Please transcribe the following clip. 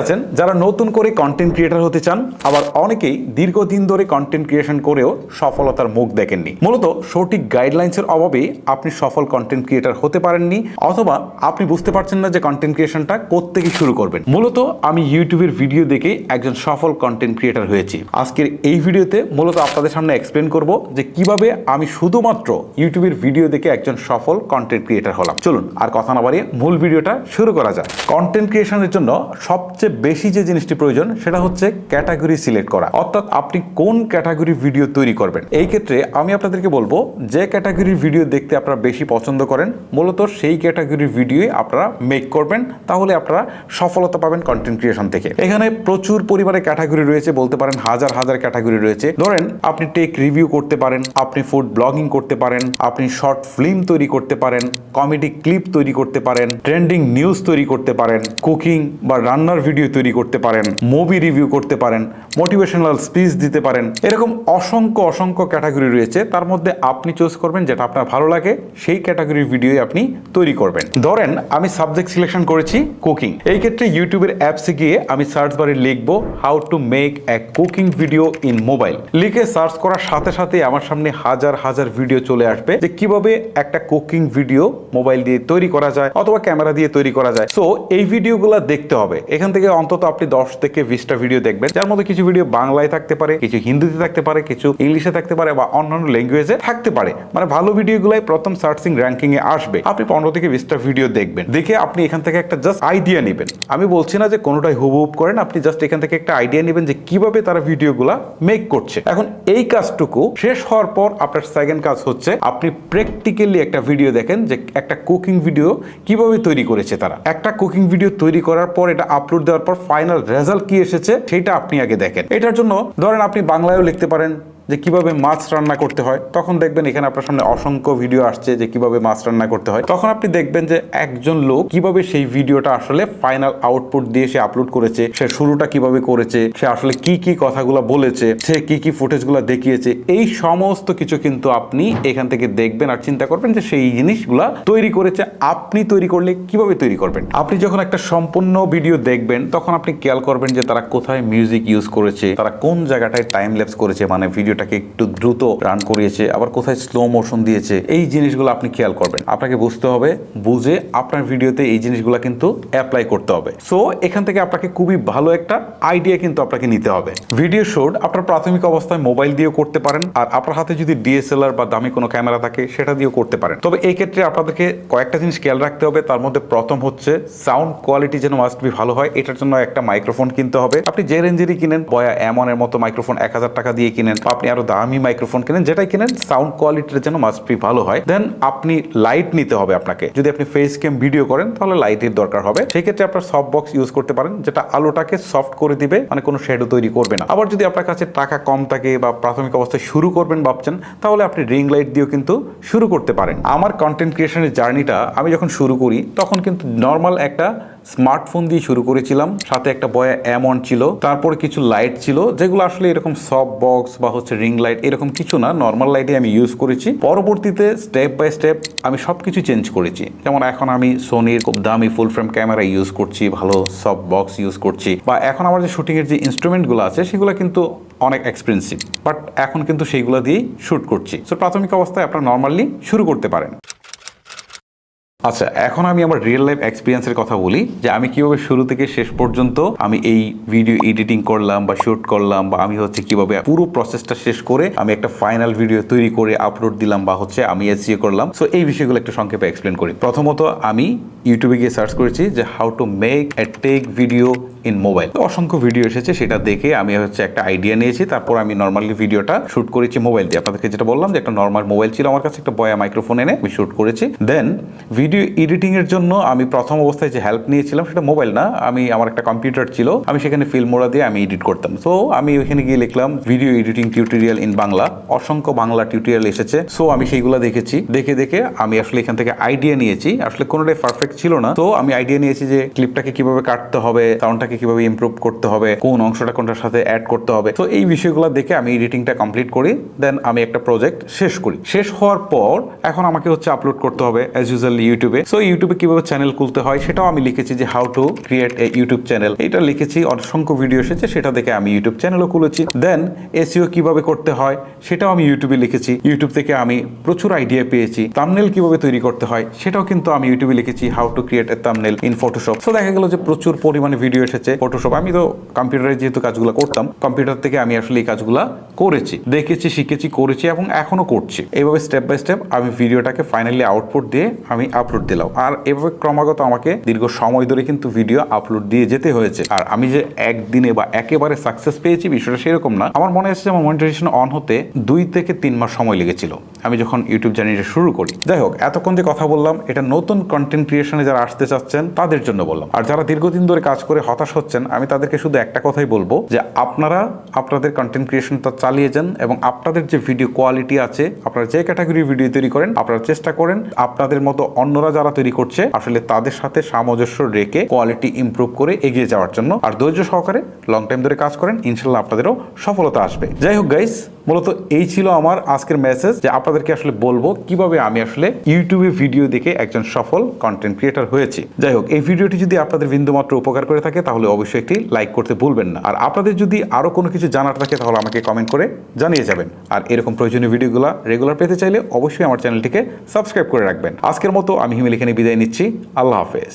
আছেন যারা নতুন করে কন্টেন্ট ক্রিয়েটর হতে চান, আবার অনেকেই দীর্ঘদিন ধরে কন্টেন্ট ক্রিয়েশন করেও সফলতার মুখ দেখেননি। মূলত সঠিক গাইডলাইন্সের অভাবে আপনি সফল কন্টেন্ট ক্রিয়েটর হতে পারেননি, অথবা আপনি বুঝতে পারছেন না যে কন্টেন্ট ক্রিয়েশনটা কোত্থেকে শুরু করবেন। মূলত আমি ইউটিউবের ভিডিও দেখে একজন সফল কন্টেন্ট ক্রিয়েটর হয়েছি। আজকের এই ভিডিওতে মূলত আপনাদের সামনে এক্সপ্লেন করব যে কিভাবে আমি শুধুমাত্র ইউটিউবের ভিডিও দেখে একজন সফল কন্টেন্ট ক্রিয়েটর হলাম। চলুন আর কথা না বাড়িয়ে মূল ভিডিওটা শুরু করা যায়। কন্টেন্ট ক্রিয়েশনের জন্য সবচেয়ে বেশি যে জিনিসটি প্রয়োজন সেটা হচ্ছে ক্যাটাগরি সিলেক্ট করা, অর্থাৎ আপনি কোন ক্যাটাগরি ভিডিও তৈরি করবেন। এই ক্ষেত্রে আমি আপনাদেরকে বলবো যে ক্যাটাগরির ভিডিও দেখতে আপনারা বেশি পছন্দ করেন, মূলত সেই ক্যাটাগরির ভিডিও আপনারা মেক করবেন, তাহলে আপনারা সফলতা পাবেন কন্টেন্ট ক্রিয়েশন থেকে। এখানে প্রচুর পরিমাণে ক্যাটাগরি রয়েছে, বলতে পারেন হাজার হাজার ক্যাটাগরি রয়েছে। ধরেন আপনি টেক রিভিউ করতে পারেন, আপনি ফুড ব্লগিং করতে পারেন, আপনি শর্ট ফিল্ম তৈরি করতে পারেন, কমেডি ক্লিপ তৈরি করতে পারেন, ট্রেন্ডিং নিউজ তৈরি করতে পারেন, কুকিং বা রান্নার ভিডিও তৈরি করতে পারেন, মুভি রিভিউ করতে পারেন, মোটিভেশনাল স্পিচ দিতে পারেন। এরকম অসংখ্য ক্যাটাগরি রয়েছে, তার মধ্যে আপনি চুজ করবেন যেটা আপনার ভালো লাগে, সেই ক্যাটাগরির ভিডিও আপনি তৈরি করবেন। ধরেন আমি সাবজেক্ট সিলেকশন করেছি কুকিং। এই ক্ষেত্রে ইউটিউবের অ্যাপসে গিয়ে আমি সার্চ বারে লিখবো how to make a cooking video in mobile. লিখে সার্চ করার সাথে সাথে আমার সামনে হাজার হাজার ভিডিও চলে আসবে যে কিভাবে একটা কুকিং ভিডিও মোবাইল দিয়ে তৈরি করা যায় অথবা ক্যামেরা দিয়ে তৈরি করা যায়। সো এই ভিডিওগুলো দেখতে হবে। এখান থেকে অন্তত আপনি 10 থেকে 20টা ভিডিও দেখবেন, যার মধ্যে কিছু ভিডিও বাংলায় থাকতে পারে, কিছু হিন্দিতে থাকতে পারে, কিছু ইংলিশে থাকতে পারে বা অন্যান্য ল্যাঙ্গুয়েজে থাকতে পারে। মানে ভালো ভিডিওগুলাই প্রথম সার্চিং র্যাঙ্কিং এ আসবে। আপনি 15 থেকে 20টা ভিডিও দেখবেন, দেখে আপনি এখান থেকে একটা জাস্ট আইডিয়া নেবেন। আমি বলছি না যে কোনোটাই হুবহুব করেন, আপনি জাস্ট এখান থেকে একটা আইডিয়া নেবেন যে কিভাবে তারা ভিডিওগুলা মেক করছে। এখন এই কাজটুকু শেষ হওয়ার পর আপনার সেকেন্ড কাজ হচ্ছে আপনি প্র্যাকটিক্যালি একটা ভিডিও দেখেন যে একটা কুকিং ভিডিও কিভাবে তৈরি করেছে তারা। একটা কুকিং ভিডিও তৈরি করার পর এটা আপলোড দেওয়ার পর ফাইনাল রেজাল্ট কি এসেছে সেটা আপনি আগে দেখেন। এটার জন্য ধরেন আপনি বাংলায়ও লিখতে পারেন যে কিভাবে মাছ রান্না করতে হয়, তখন দেখবেন এখানে আপনার সামনে অসংখ্য ভিডিও আসছে যে কিভাবে মাছ রান্না করতে হয়। তখন আপনি দেখবেন যে একজন লোক কিভাবে সেই ভিডিওটা আসলে ফাইনাল আউটপুট দিয়ে সে আপলোড করেছে, সে শুরুটা কিভাবে করেছে, সে আসলে কি কি কথাগুলো বলেছে, সে কি কি ফুটেজগুলো দেখিয়েছে, এই সমস্ত কিছু কিন্তু আপনি এখান থেকে দেখবেন আর চিন্তা করবেন যে সেই জিনিসগুলা তৈরি করেছে আপনি তৈরি করলে কিভাবে তৈরি করবেন। আপনি যখন একটা সম্পূর্ণ ভিডিও দেখবেন তখন আপনি খেয়াল করবেন যে তারা কোথায় মিউজিক ইউজ করেছে, তারা কোন জায়গাটায় টাইম ল্যাপস করেছে, মানে ভিডিও একটু দ্রুত রান করিয়েছে, আবার কোথায় স্লো মোশন দিয়েছে, এই জিনিসগুলো আপনি খেয়াল করবেন। আপনাকে বুঝতে হবে, বুঝে আপনার ভিডিওতে এই জিনিসগুলো কিন্তু অ্যাপ্লাই করতে হবে। সো এখান থেকে আপনাকে খুবই ভালো একটা আইডিয়া কিন্তু আপনাকে নিতে হবে। ভিডিও শুট আপনার প্রাথমিক অবস্থায় মোবাইল দিয়েও করতে পারেন, আর আপনার হাতে যদি ডিএসএলআর বা দামি কোনো ক্যামেরা থাকে সেটা দিয়েও করতে পারেন। তবে এই ক্ষেত্রে আপনাদেরকে কয়েকটা জিনিস খেয়াল রাখতে হবে। তার মধ্যে প্রথম হচ্ছে সাউন্ড কোয়ালিটি যেন মাস্ট বি ভালো হয়। এটার জন্য একটা মাইক্রোফোন কিনতে হবে। আপনি যে রেঞ্জেরই কিনেন, বয়া এমন এর মতো মাইক্রোফোন 1000 টাকা দিয়ে কিনেন, আপনি আরো দামি মাইক্রোফোন কিনেন, যেটাই কিনেন সাউন্ড কোয়ালিটির যেন মাস্ট বি ভালো হয়। দেন আপনি লাইট নিতে হবে আপনাকে। যদি আপনি ফেস ক্যাম ভিডিও করেন তাহলে লাইটের দরকার হবে। সেই ক্ষেত্রে আপনার সফট বক্স ইউজ করতে পারেন, যেটা আলোটাকে সফট করে দিবে, মানে কোনো শ্যাডো তৈরি করবে না। আবার যদি আপনার কাছে টাকা কম থাকে বা প্রাথমিক অবস্থায় শুরু করবেন ভাবছেন, তাহলে আপনি রিং লাইট দিয়েও কিন্তু শুরু করতে পারেন। আমার কন্টেন্ট ক্রিয়েশনের জার্নিটা আমি যখন শুরু করি তখন কিন্তু নর্মাল একটা স্মার্টফোন দিয়ে শুরু করেছিলাম, সাথে একটা বয়া M1 ছিল, তারপরে কিছু লাইট ছিল যেগুলো আসলে এরকম সফট বক্স বা হচ্ছে রিং লাইট এরকম কিছু না, নর্মাল লাইটে আমি ইউজ করেছি। পরবর্তীতে স্টেপ বাই স্টেপ আমি সবকিছু চেঞ্জ করেছি। যেমন এখন আমি সোনির খুব দামি ফুল ফ্রেম ক্যামেরা ইউজ করছি, ভালো সফট বক্স ইউজ করছি, বা এখন আমার যে শুটিং এর যে ইনস্ট্রুমেন্টগুলো আছে সেগুলো কিন্তু অনেক এক্সপেন্সিভ, বাট এখন কিন্তু সেইগুলো দিয়েই শুট করছি। সো প্রাথমিক অবস্থায় আপনারা নর্মালি শুরু করতে পারেন। আচ্ছা, এখন আমি আমার রিয়েল লাইফ এক্সপিরিয়েন্সের কথা বলি যে আমি কিভাবে শুরু থেকে শেষ পর্যন্ত আমি এই ভিডিও এডিটিং করলাম বা শুট করলাম, বা আমি হচ্ছে কিভাবে পুরো প্রসেসটা শেষ করে আমি একটা ফাইনাল ভিডিও তৈরি করে আপলোড দিলাম, বা হচ্ছে আমি SEO করলাম। সো এই বিষয়গুলো একটু সংক্ষেপে এক্সপ্লেন করি। প্রথমত আমি ইউটিউবে গিয়ে সার্চ করেছি যে how to make a take video in mobile. অসংখ্য ভিডিও এসেছে, সেটা দেখে আমি হচ্ছে একটা আইডিয়া নিয়েছি। তারপর আমি নর্মালি ভিডিওটা শুট করেছি মোবাইল দিয়ে। আপনাদেরকে যেটা বললাম যে একটা নর্মাল মোবাইল ছিল আমার কাছে, একটা বয়া মাইক্রোফোন এনে আমি শুট করেছি। দেন ভিডিও এডিটিং এর জন্য আমি প্রথম অবস্থায় যে হেল্প নিয়েছিলাম সেটা মোবাইল না, আমার একটা কম্পিউটার ছিল, আমি সেখানে ফিল্মোরা দিয়ে আমি এডিট করতাম। সো আমি ওইখানে গিয়ে লিখলাম video editing tutorial in Bangla. অসংখ্য বাংলা টিউটোরিয়াল এসেছে। সো আমি সেইগুলো দেখেছি, দেখে আমি আসলে এখান থেকে আইডিয়া নিয়েছি। আসলে কোনোটাই পারফেক্ট ছিল না, তো আমি আইডিয়া নিয়েছি যে ক্লিপটাকে কিভাবে কাটতে হবে, সাউন্ডটাকে কিভাবে ইমপ্রুভ করতে হবে, কোন অংশটা কোনটার সাথে অ্যাড করতে হবে। তো এই বিষয়গুলো দেখে আমি এডিটিংটা কমপ্লিট করি। দেন আমি একটা প্রজেক্ট শেষ করি। শেষ হওয়ার পর এখন আমাকে হচ্ছে আপলোড করতে হবে অ্যাজ ইউজুয়াল ইউটিউবে। সো ইউটিউবে কিভাবে চ্যানেল খুলতে হয় সেটাও আমি লিখেছি, যে how to create a YouTube channel, এটা লিখেছি। অসংখ্য ভিডিও এসেছে, সেটা দেখে আমি ইউটিউব চ্যানেলও খুলেছি। দেন এসইও কিভাবে করতে হয় সেটাও আমি ইউটিউবে লিখেছি। ইউটিউব থেকে আমি প্রচুর আইডিয়া পেয়েছি। থাম্বনেল কিভাবে তৈরি করতে হয় সেটাও কিন্তু আমি ইউটিউবে লিখেছি, how to create a thumbnail in Photoshop. So দেখা গেল যে প্রচুর পরিমাণে ভিডিও এসেছে ফটোশপ। আমি তো কম্পিউটারে যেহেতু কাজগুলো করতাম, কম্পিউটার থেকে আমি আসলে এই কাজগুলো করেছি, দেখেছি, শিখেছি, করেছি এবং এখনো করছি। এইভাবে স্টেপ বাই স্টেপ আমি ভিডিওটাকে ফাইনালি আউটপুট দিয়ে আমি আপলোড দিলাম। আর এভাবে ক্রমাগত আমাকে দীর্ঘ সময় ধরে কিন্তু ভিডিও আপলোড দিয়ে যেতে হয়েছে। আর আমি যে একদিনে বা একেবারে সাকসেস পেয়েছি বিষয়টা সেরকম না। আমার মনে হচ্ছে আমার মনিটাইজেশন অন হতে 2 থেকে 3 মাস সময় লেগেছিল আমি যখন ইউটিউব জার্নিটা শুরু করি। যাই হোক, এতক্ষণ যে কথা বললাম এটা নতুন কন্টেন্ট ক্রিয়েশনে যারা আসতে চাচ্ছেন তাদের জন্য বললাম। আর যারা দীর্ঘদিন ধরে কাজ করে হতাশ হচ্ছেন, আমি তাদেরকে শুধু একটা কথাই বলবো, যে আপনারা আপনাদের কন্টেন্ট ক্রিয়েশনটা চালিয়ে যান এবং আপনাদের যে ভিডিও কোয়ালিটি আছে, আপনারা যে ক্যাটাগরির ভিডিও তৈরি করেন, আপনারা চেষ্টা করেন আপনাদের মতো অন্যরা যারা তৈরি করছে আসলে তাদের সাথে সামঞ্জস্য রেখে কোয়ালিটি ইমপ্রুভ করে এগিয়ে যাওয়ার জন্য। আর ধৈর্য সহকারে লং টাইম ধরে কাজ করেন, ইনশাল্লাহ আপনাদেরও সফলতা আসবে। যাই হোক গাইস, মূলত এই ছিল আমার আজকের মেসেজ, যে আপনাদেরকে আসলে বলবো কিভাবে আমি আসলে ইউটিউবে ভিডিও দেখে একজন সফল কন্টেন্ট ক্রিয়েটর হয়েছি। যাই হোক, এই ভিডিওটি যদি আপনাদের বিন্দুমাত্র উপকার করে থাকে তাহলে অবশ্যই একটি লাইক করতে ভুলবেন না। আর আপনাদের যদি আরো কোনো কিছু জানার থাকে তাহলে আমাকে কমেন্ট করে জানিয়ে যাবেন। আর এরকম প্রয়োজনীয় ভিডিওগুলো রেগুলার পেতে চাইলে অবশ্যই আমার চ্যানেলটিকে সাবস্ক্রাইব করে রাখবেন। আজকের মতো আমি হিমেল এখানে বিদায় নিচ্ছি। আল্লাহ হাফেজ।